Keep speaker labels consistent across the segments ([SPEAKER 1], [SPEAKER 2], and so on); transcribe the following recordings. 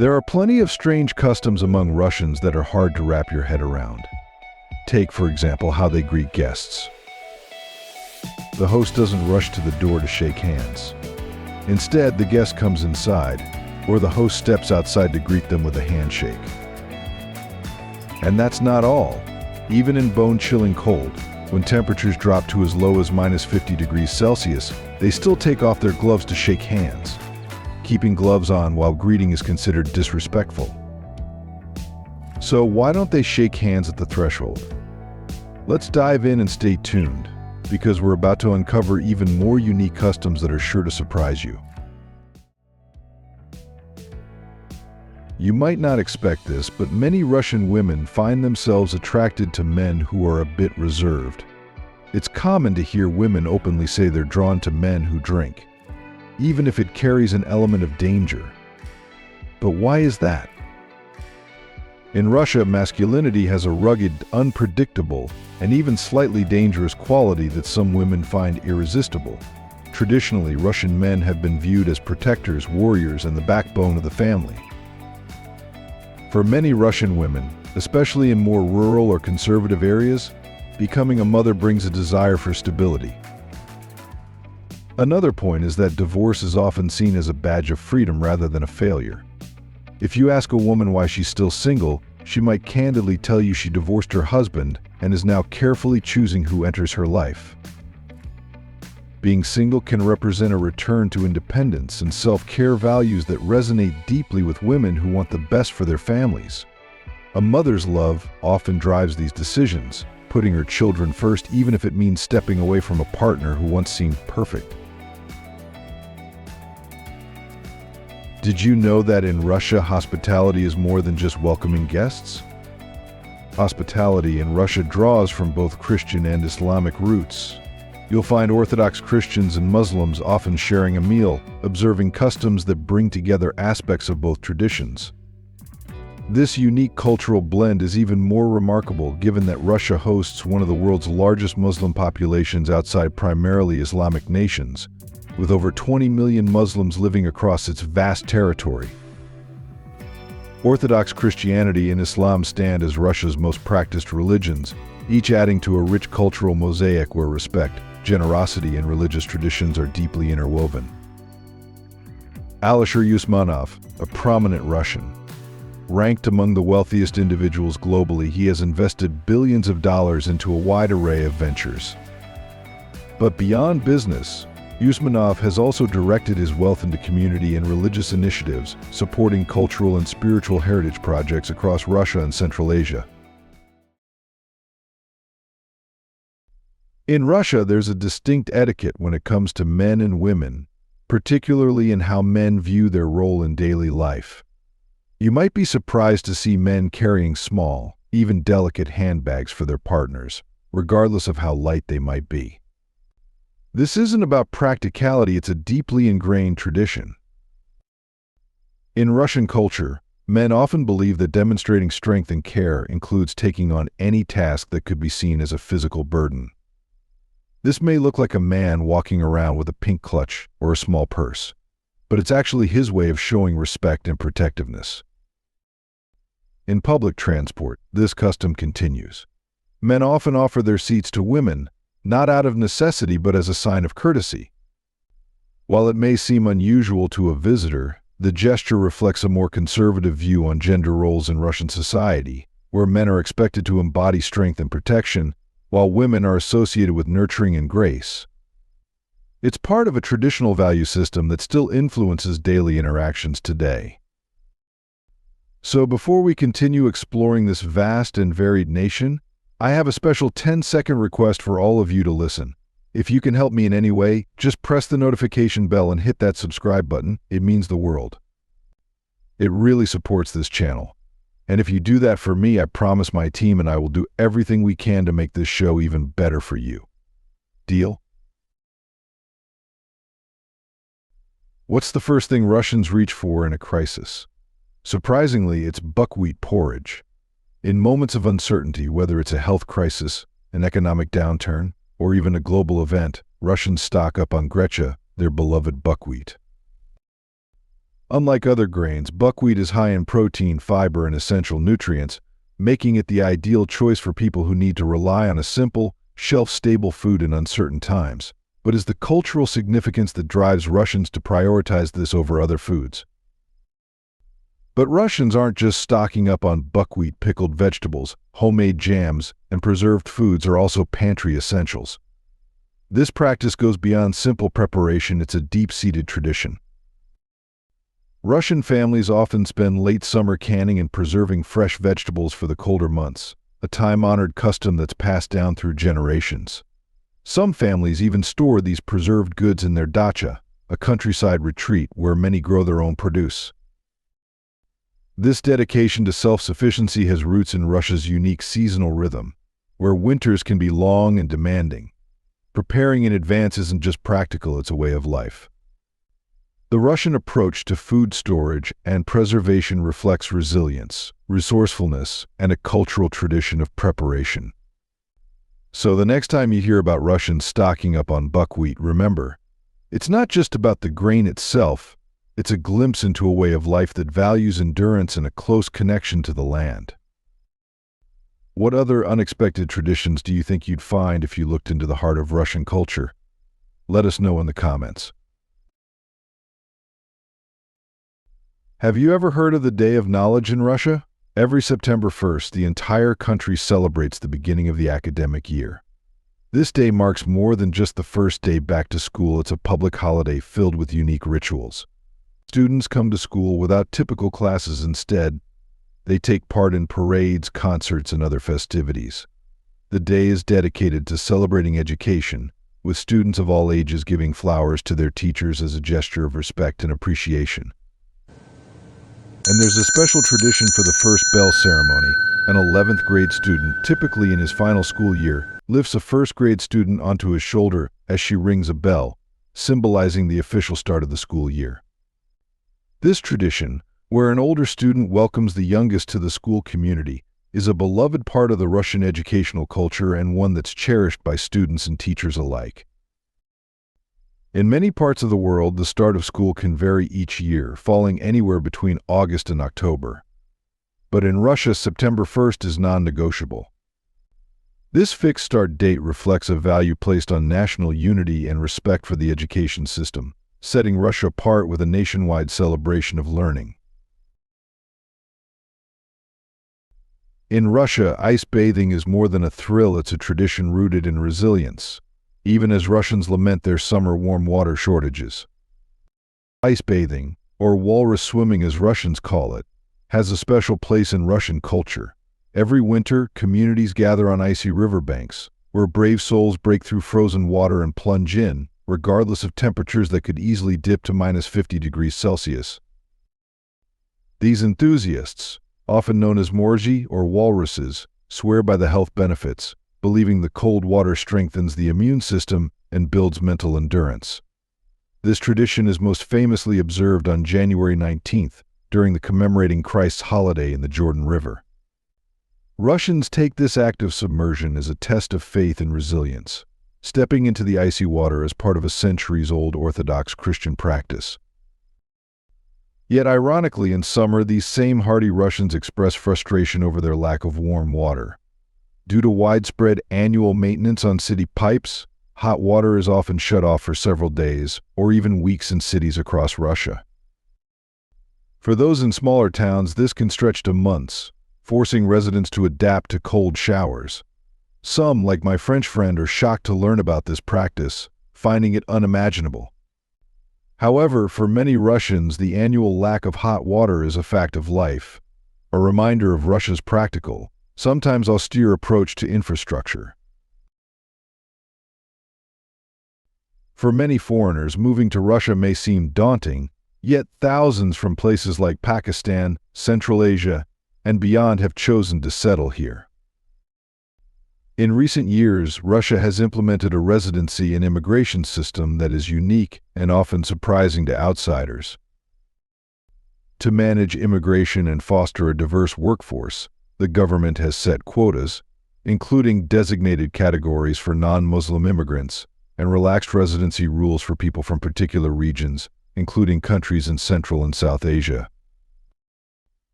[SPEAKER 1] There are plenty of strange customs among Russians that are hard to wrap your head around. Take, for example, how they greet guests. The host doesn't rush to the door to shake hands. Instead, the guest comes inside, or the host steps outside to greet them with a handshake. And that's not all. Even in bone-chilling cold, when temperatures drop to as low as -50 degrees Celsius, they still take off their gloves to shake hands. Keeping gloves on while greeting is considered disrespectful. So why don't they shake hands at the threshold? Let's dive in and stay tuned, because we're about to uncover even more unique customs that are sure to surprise you. You might not expect this, but many Russian women find themselves attracted to men who are a bit reserved. It's common to hear women openly say they're drawn to men who drink, even if it carries an element of danger. But why is that? In Russia, masculinity has a rugged, unpredictable, and even slightly dangerous quality that some women find irresistible. Traditionally, Russian men have been viewed as protectors, warriors, and the backbone of the family. For many Russian women, especially in more rural or conservative areas, becoming a mother brings a desire for stability. Another point is that divorce is often seen as a badge of freedom rather than a failure. If you ask a woman why she's still single, she might candidly tell you she divorced her husband and is now carefully choosing who enters her life. Being single can represent a return to independence and self-care values that resonate deeply with women who want the best for their families. A mother's love often drives these decisions, putting her children first even if it means stepping away from a partner who once seemed perfect. Did you know that in Russia, hospitality is more than just welcoming guests? Hospitality in Russia draws from both Christian and Islamic roots. You'll find Orthodox Christians and Muslims often sharing a meal, observing customs that bring together aspects of both traditions. This unique cultural blend is even more remarkable given that Russia hosts one of the world's largest Muslim populations outside primarily Islamic nations, with over 20 million Muslims living across its vast territory. Orthodox Christianity and Islam stand as Russia's most practiced religions, each adding to a rich cultural mosaic where respect, generosity, and religious traditions are deeply interwoven. Alisher Usmanov, a prominent Russian. Ranked among the wealthiest individuals globally, he has invested billions of dollars into a wide array of ventures. But beyond business, Usmanov has also directed his wealth into community and religious initiatives, supporting cultural and spiritual heritage projects across Russia and Central Asia. In Russia, there's a distinct etiquette when it comes to men and women, particularly in how men view their role in daily life. You might be surprised to see men carrying small, even delicate handbags for their partners, regardless of how light they might be. This isn't about practicality, it's a deeply ingrained tradition. In Russian culture, men often believe that demonstrating strength and care includes taking on any task that could be seen as a physical burden. This may look like a man walking around with a pink clutch or a small purse, but it's actually his way of showing respect and protectiveness. In public transport, this custom continues. Men often offer their seats to women, not out of necessity but as a sign of courtesy. While it may seem unusual to a visitor, the gesture reflects a more conservative view on gender roles in Russian society, where men are expected to embody strength and protection, while women are associated with nurturing and grace. It's part of a traditional value system that still influences daily interactions today. So before we continue exploring this vast and varied nation, I have a special 10-second request for all of you to listen. If you can help me in any way, just press the notification bell and hit that subscribe button. It means the world. It really supports this channel. And if you do that for me, I promise my team and I will do everything we can to make this show even better for you. Deal? What's the first thing Russians reach for in a crisis? Surprisingly, it's buckwheat porridge. In moments of uncertainty, whether it's a health crisis, an economic downturn, or even a global event, Russians stock up on gretcha, their beloved buckwheat. Unlike other grains, buckwheat is high in protein, fiber, and essential nutrients, making it the ideal choice for people who need to rely on a simple, shelf-stable food in uncertain times. But is the cultural significance that drives Russians to prioritize this over other foods? But Russians aren't just stocking up on buckwheat. Pickled vegetables, homemade jams, and preserved foods are also pantry essentials. This practice goes beyond simple preparation, it's a deep-seated tradition. Russian families often spend late summer canning and preserving fresh vegetables for the colder months, a time-honored custom that's passed down through generations. Some families even store these preserved goods in their dacha, a countryside retreat where many grow their own produce. This dedication to self-sufficiency has roots in Russia's unique seasonal rhythm, where winters can be long and demanding. Preparing in advance isn't just practical, it's a way of life. The Russian approach to food storage and preservation reflects resilience, resourcefulness, and a cultural tradition of preparation. So the next time you hear about Russians stocking up on buckwheat, remember, it's not just about the grain itself, it's a glimpse into a way of life that values endurance and a close connection to the land. What other unexpected traditions do you think you'd find if you looked into the heart of Russian culture? Let us know in the comments. Have you ever heard of the Day of Knowledge in Russia? Every September 1st, the entire country celebrates the beginning of the academic year. This day marks more than just the first day back to school, it's a public holiday filled with unique rituals. Students come to school without typical classes. Instead, they take part in parades, concerts, and other festivities. The day is dedicated to celebrating education, with students of all ages giving flowers to their teachers as a gesture of respect and appreciation. And there's a special tradition for the first bell ceremony. An 11th grade student, typically in his final school year, lifts a first grade student onto his shoulder as she rings a bell, symbolizing the official start of the school year. This tradition, where an older student welcomes the youngest to the school community, is a beloved part of the Russian educational culture and one that's cherished by students and teachers alike. In many parts of the world, the start of school can vary each year, falling anywhere between August and October. But in Russia, September 1st is non-negotiable. This fixed start date reflects a value placed on national unity and respect for the education system, setting Russia apart with a nationwide celebration of learning. In Russia, ice bathing is more than a thrill, it's a tradition rooted in resilience, even as Russians lament their summer warm water shortages. Ice bathing, or walrus swimming as Russians call it, has a special place in Russian culture. Every winter, communities gather on icy riverbanks, where brave souls break through frozen water and plunge in, regardless of temperatures that could easily dip to -50 degrees Celsius. These enthusiasts, often known as morji or walruses, swear by the health benefits, believing the cold water strengthens the immune system and builds mental endurance. This tradition is most famously observed on January 19th, during the commemorating Christ's holiday in the Jordan River. Russians take this act of submersion as a test of faith and resilience, stepping into the icy water as part of a centuries-old Orthodox Christian practice. Yet ironically, in summer, these same hardy Russians express frustration over their lack of warm water. Due to widespread annual maintenance on city pipes, hot water is often shut off for several days or even weeks in cities across Russia. For those in smaller towns, this can stretch to months, forcing residents to adapt to cold showers. Some, like my French friend, are shocked to learn about this practice, finding it unimaginable. However, for many Russians, the annual lack of hot water is a fact of life, a reminder of Russia's practical, sometimes austere approach to infrastructure. For many foreigners, moving to Russia may seem daunting, yet thousands from places like Pakistan, Central Asia, and beyond have chosen to settle here. In recent years, Russia has implemented a residency and immigration system that is unique and often surprising to outsiders. To manage immigration and foster a diverse workforce, the government has set quotas, including designated categories for non-Muslim immigrants and relaxed residency rules for people from particular regions, including countries in Central and South Asia.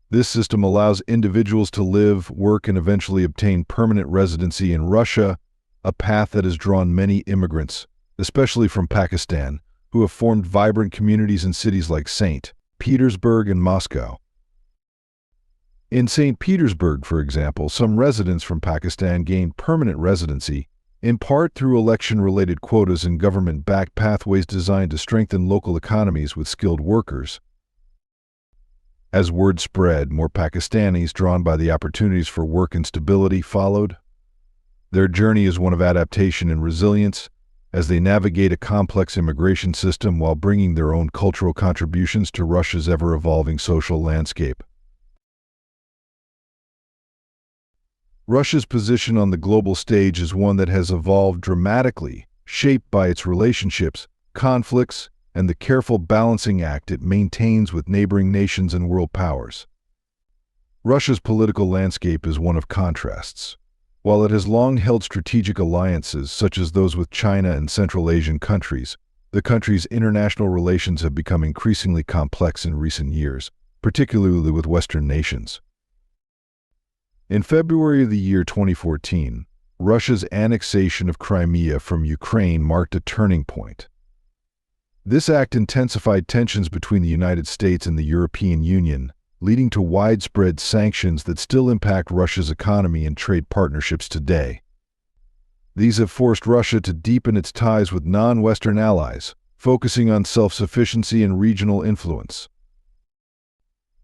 [SPEAKER 1] This system allows individuals to live, work, and eventually obtain permanent residency in Russia, a path that has drawn many immigrants, especially from Pakistan, who have formed vibrant communities in cities like St. Petersburg and Moscow. In St. Petersburg, for example, some residents from Pakistan gained permanent residency, in part through election-related quotas and government-backed pathways designed to strengthen local economies with skilled workers. As word spread, more Pakistanis, drawn by the opportunities for work and stability, followed. Their journey is one of adaptation and resilience, as they navigate a complex immigration system while bringing their own cultural contributions to Russia's ever-evolving social landscape. Russia's position on the global stage is one that has evolved dramatically, shaped by its relationships, conflicts, and the careful balancing act it maintains with neighboring nations and world powers. Russia's political landscape is one of contrasts. While it has long held strategic alliances such as those with China and Central Asian countries, the country's international relations have become increasingly complex in recent years, particularly with Western nations. In February of the year 2014, Russia's annexation of Crimea from Ukraine marked a turning point. This act intensified tensions between the United States and the European Union, leading to widespread sanctions that still impact Russia's economy and trade partnerships today. These have forced Russia to deepen its ties with non-Western allies, focusing on self-sufficiency and regional influence.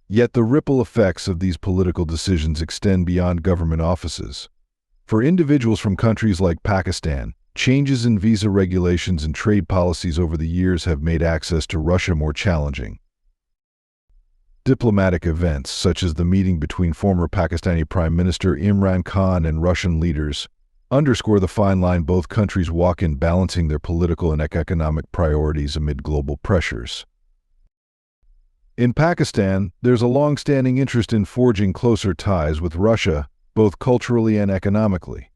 [SPEAKER 1] Yet the ripple effects of these political decisions extend beyond government offices. For individuals from countries like Pakistan, changes in visa regulations and trade policies over the years have made access to Russia more challenging. Diplomatic events, such as the meeting between former Pakistani Prime Minister Imran Khan and Russian leaders, underscore the fine line both countries walk in balancing their political and economic priorities amid global pressures. In Pakistan, there's a long-standing interest in forging closer ties with Russia, both culturally and economically.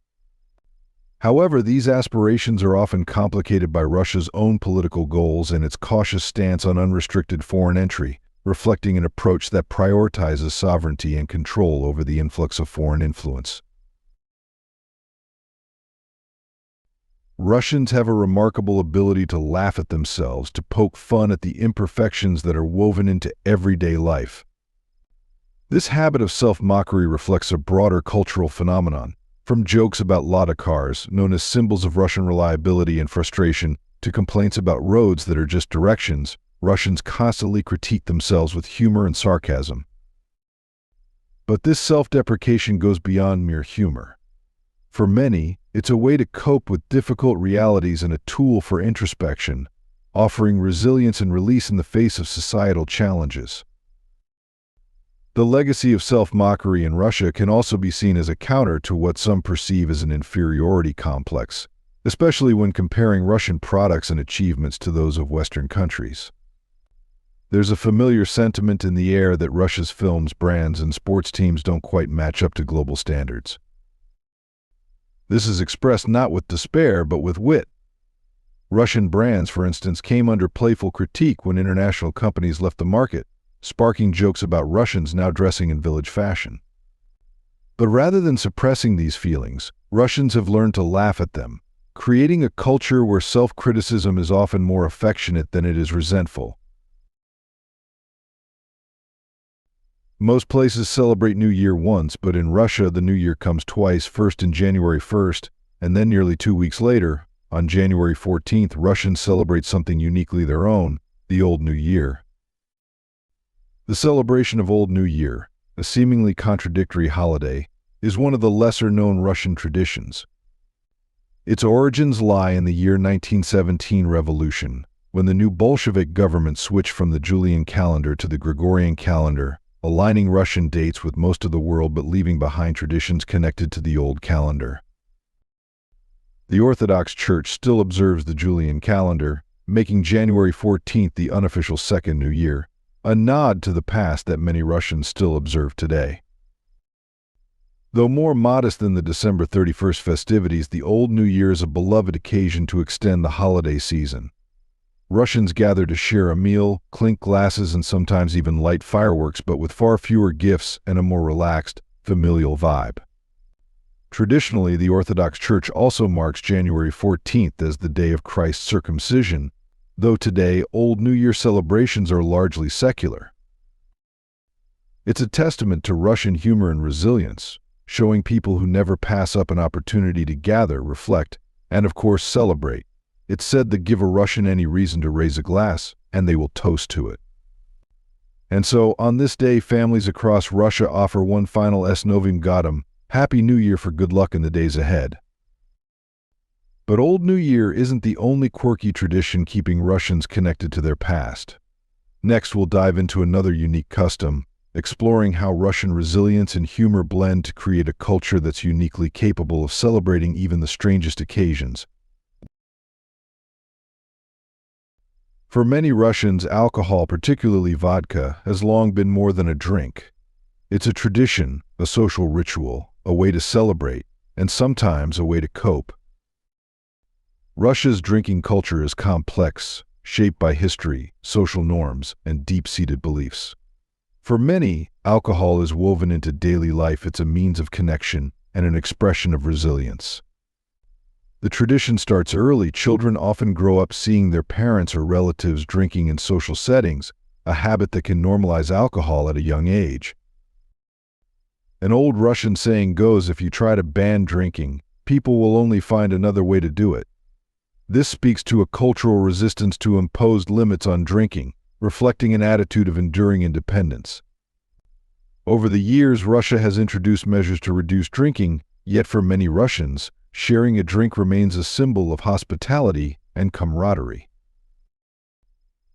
[SPEAKER 1] However, these aspirations are often complicated by Russia's own political goals and its cautious stance on unrestricted foreign entry, reflecting an approach that prioritizes sovereignty and control over the influx of foreign influence. Russians have a remarkable ability to laugh at themselves, to poke fun at the imperfections that are woven into everyday life. This habit of self-mockery reflects a broader cultural phenomenon, from jokes about Lada cars, known as symbols of Russian reliability and frustration, to complaints about roads that are just directions. Russians constantly critique themselves with humor and sarcasm. But this self-deprecation goes beyond mere humor. For many, it's a way to cope with difficult realities and a tool for introspection, offering resilience and release in the face of societal challenges. The legacy of self-mockery in Russia can also be seen as a counter to what some perceive as an inferiority complex, especially when comparing Russian products and achievements to those of Western countries. There's a familiar sentiment in the air that Russia's films, brands, and sports teams don't quite match up to global standards. This is expressed not with despair, but with wit. Russian brands, for instance, came under playful critique when international companies left the market, sparking jokes about Russians now dressing in village fashion. But rather than suppressing these feelings, Russians have learned to laugh at them, creating a culture where self-criticism is often more affectionate than it is resentful. Most places celebrate New Year once, but in Russia the New Year comes twice, first in January 1st, and then nearly 2 weeks later, on January 14th, Russians celebrate something uniquely their own, the Old New Year. The celebration of Old New Year, a seemingly contradictory holiday, is one of the lesser-known Russian traditions. Its origins lie in the year 1917 revolution, when the new Bolshevik government switched from the Julian calendar to the Gregorian calendar, aligning Russian dates with most of the world but leaving behind traditions connected to the old calendar. The Orthodox Church still observes the Julian calendar, making January 14th the unofficial second New Year, a nod to the past that many Russians still observe today. Though more modest than the December 31st festivities, the Old New Year is a beloved occasion to extend the holiday season. Russians gather to share a meal, clink glasses, and sometimes even light fireworks, but with far fewer gifts and a more relaxed, familial vibe. Traditionally, the Orthodox Church also marks January 14th as the day of Christ's circumcision, though today Old New Year celebrations are largely secular. It's a testament to Russian humor and resilience, showing people who never pass up an opportunity to gather, reflect, and of course celebrate. It's said that give a Russian any reason to raise a glass, and they will toast to it. And so, on this day, families across Russia offer one final S Novim Godom, Happy New Year for good luck in the days ahead. But Old New Year isn't the only quirky tradition keeping Russians connected to their past. Next, we'll dive into another unique custom, exploring how Russian resilience and humor blend to create a culture that's uniquely capable of celebrating even the strangest occasions. For many Russians, alcohol, particularly vodka, has long been more than a drink. It's a tradition, a social ritual, a way to celebrate, and sometimes a way to cope. Russia's drinking culture is complex, shaped by history, social norms, and deep-seated beliefs. For many, alcohol is woven into daily life. It's a means of connection and an expression of resilience. The tradition starts early. Children often grow up seeing their parents or relatives drinking in social settings, a habit that can normalize alcohol at a young age. An old Russian saying goes, if you try to ban drinking, people will only find another way to do it. This speaks to a cultural resistance to imposed limits on drinking, reflecting an attitude of enduring independence. Over the years, Russia has introduced measures to reduce drinking, yet for many Russians, sharing a drink remains a symbol of hospitality and camaraderie.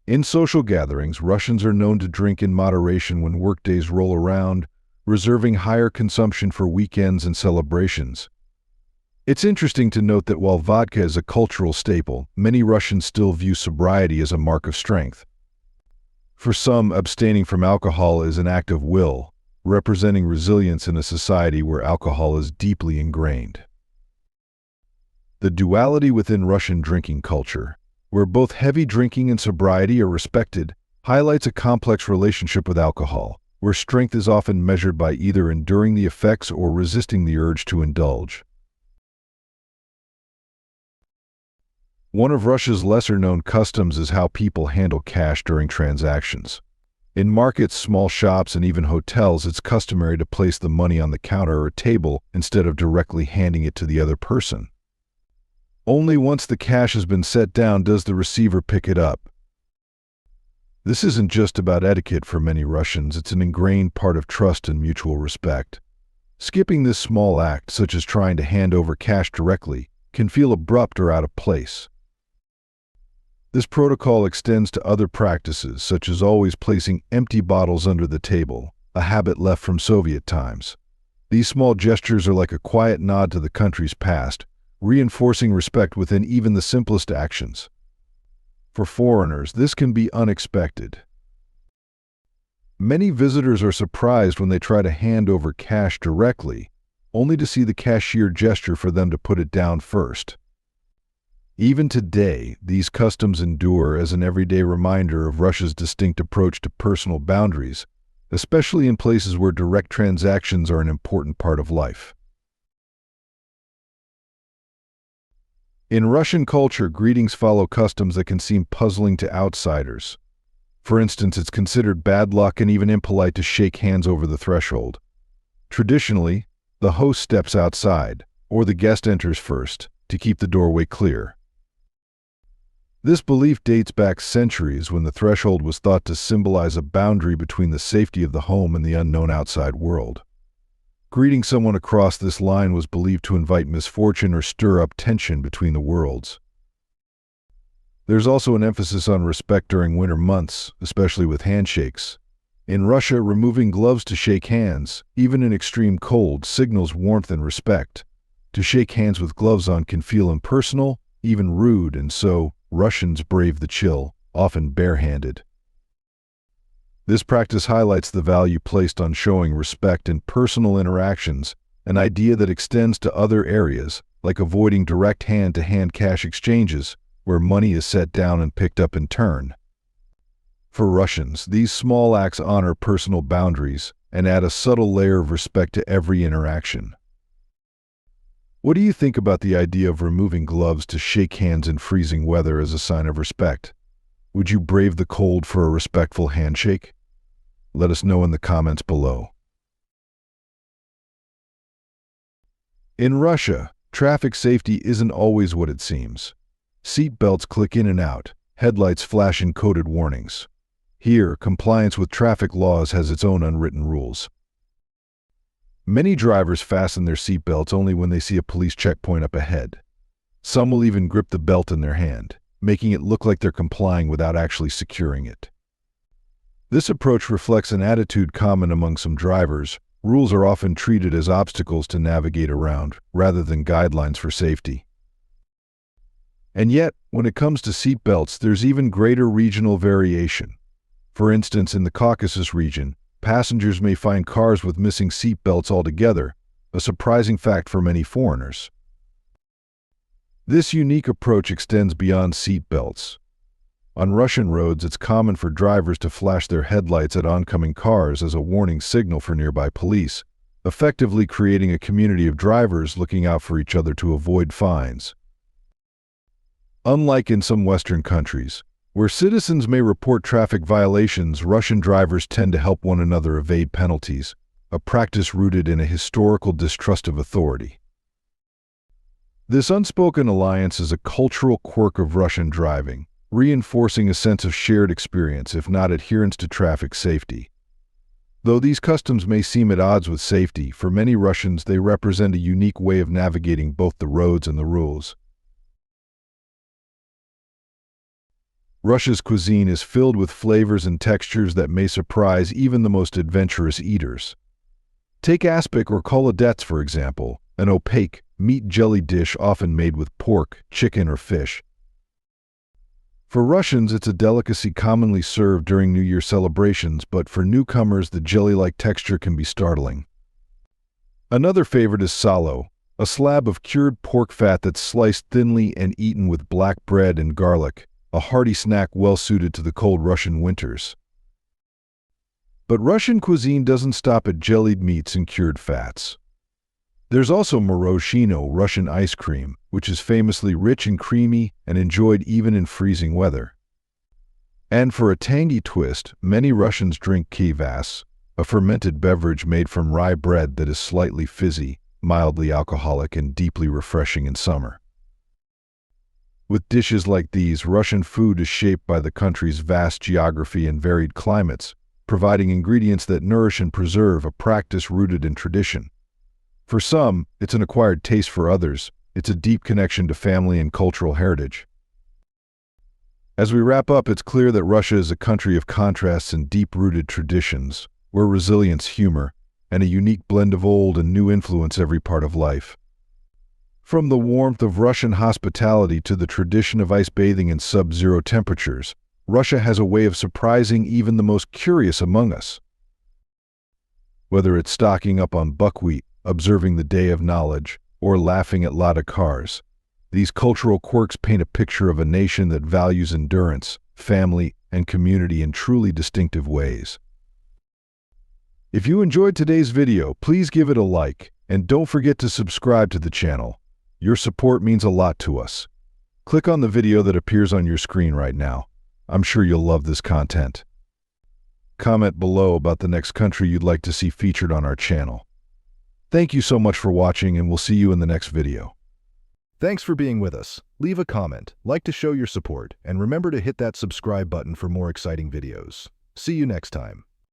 [SPEAKER 1] In social gatherings, Russians are known to drink in moderation when workdays roll around, reserving higher consumption for weekends and celebrations. It's interesting to note that while vodka is a cultural staple, many Russians still view sobriety as a mark of strength. For some, abstaining from alcohol is an act of will, representing resilience in a society where alcohol is deeply ingrained. The duality within Russian drinking culture, where both heavy drinking and sobriety are respected, highlights a complex relationship with alcohol, where strength is often measured by either enduring the effects or resisting the urge to indulge. One of Russia's lesser-known customs is how people handle cash during transactions. In markets, small shops, and even hotels, it's customary to place the money on the counter or table instead of directly handing it to the other person. Only once the cash has been set down does the receiver pick it up. This isn't just about etiquette for many Russians, it's an ingrained part of trust and mutual respect. Skipping this small act, such as trying to hand over cash directly, can feel abrupt or out of place. This protocol extends to other practices, such as always placing empty bottles under the table, a habit left from Soviet times. These small gestures are like a quiet nod to the country's past, reinforcing respect within even the simplest actions. For foreigners, this can be unexpected. Many visitors are surprised when they try to hand over cash directly, only to see the cashier gesture for them to put it down first. Even today, these customs endure as an everyday reminder of Russia's distinct approach to personal boundaries, especially in places where direct transactions are an important part of life. In Russian culture, greetings follow customs that can seem puzzling to outsiders. For instance, it's considered bad luck and even impolite to shake hands over the threshold. Traditionally, the host steps outside, or the guest enters first, to keep the doorway clear. This belief dates back centuries when the threshold was thought to symbolize a boundary between the safety of the home and the unknown outside world. Greeting someone across this line was believed to invite misfortune or stir up tension between the worlds. There's also an emphasis on respect during winter months, especially with handshakes. In Russia, removing gloves to shake hands, even in extreme cold, signals warmth and respect. To shake hands with gloves on can feel impersonal, even rude, and so Russians brave the chill, often barehanded. This practice highlights the value placed on showing respect in personal interactions, an idea that extends to other areas, like avoiding direct hand-to-hand cash exchanges, where money is set down and picked up in turn. For Russians, these small acts honor personal boundaries and add a subtle layer of respect to every interaction. What do you think about the idea of removing gloves to shake hands in freezing weather as a sign of respect? Would you brave the cold for a respectful handshake? Let us know in the comments below. In Russia, traffic safety isn't always what it seems. Seat belts click in and out, headlights flash encoded warnings. Here, compliance with traffic laws has its own unwritten rules. Many drivers fasten their seat belts only when they see a police checkpoint up ahead. Some will even grip the belt in their hand, making it look like they're complying without actually securing it. This approach reflects an attitude common among some drivers. Rules are often treated as obstacles to navigate around, rather than guidelines for safety. And yet, when it comes to seat belts, there's even greater regional variation. For instance, in the Caucasus region, passengers may find cars with missing seat belts altogether, a surprising fact for many foreigners. This unique approach extends beyond seat belts. On Russian roads, it's common for drivers to flash their headlights at oncoming cars as a warning signal for nearby police, effectively creating a community of drivers looking out for each other to avoid fines. Unlike in some Western countries, where citizens may report traffic violations, Russian drivers tend to help one another evade penalties, a practice rooted in a historical distrust of authority. This unspoken alliance is a cultural quirk of Russian driving, reinforcing a sense of shared experience, if not adherence to traffic safety. Though these customs may seem at odds with safety, for many Russians they represent a unique way of navigating both the roads and the rules. Russia's cuisine is filled with flavors and textures that may surprise even the most adventurous eaters. Take aspic or koledets, for example, an opaque, meat jelly dish often made with pork, chicken, or fish. For Russians, it's a delicacy commonly served during New Year celebrations, but for newcomers, the jelly-like texture can be startling. Another favorite is salo, a slab of cured pork fat that's sliced thinly and eaten with black bread and garlic, a hearty snack well-suited to the cold Russian winters. But Russian cuisine doesn't stop at jellied meats and cured fats. There's also moroshino, Russian ice cream, which is famously rich and creamy and enjoyed even in freezing weather. And for a tangy twist, many Russians drink kvass, a fermented beverage made from rye bread that is slightly fizzy, mildly alcoholic, and deeply refreshing in summer. With dishes like these, Russian food is shaped by the country's vast geography and varied climates, providing ingredients that nourish and preserve, a practice rooted in tradition. For some, it's an acquired taste. For others, it's a deep connection to family and cultural heritage. As we wrap up, it's clear that Russia is a country of contrasts and deep-rooted traditions, where resilience, humor, and a unique blend of old and new influence every part of life. From the warmth of Russian hospitality to the tradition of ice bathing in sub-zero temperatures, Russia has a way of surprising even the most curious among us. Whether it's stocking up on buckwheat, observing the Day of Knowledge, or laughing at Lada cars, these cultural quirks paint a picture of a nation that values endurance, family, and community in truly distinctive ways. If you enjoyed today's video, please give it a like, and don't forget to subscribe to the channel. Your support means a lot to us. Click on the video that appears on your screen right now. I'm sure you'll love this content. Comment below about the next country you'd like to see featured on our channel. Thank you so much for watching, and we'll see you in the next video. Thanks for being with us. Leave a comment, like to show your support, and remember to hit that subscribe button for more exciting videos. See you next time.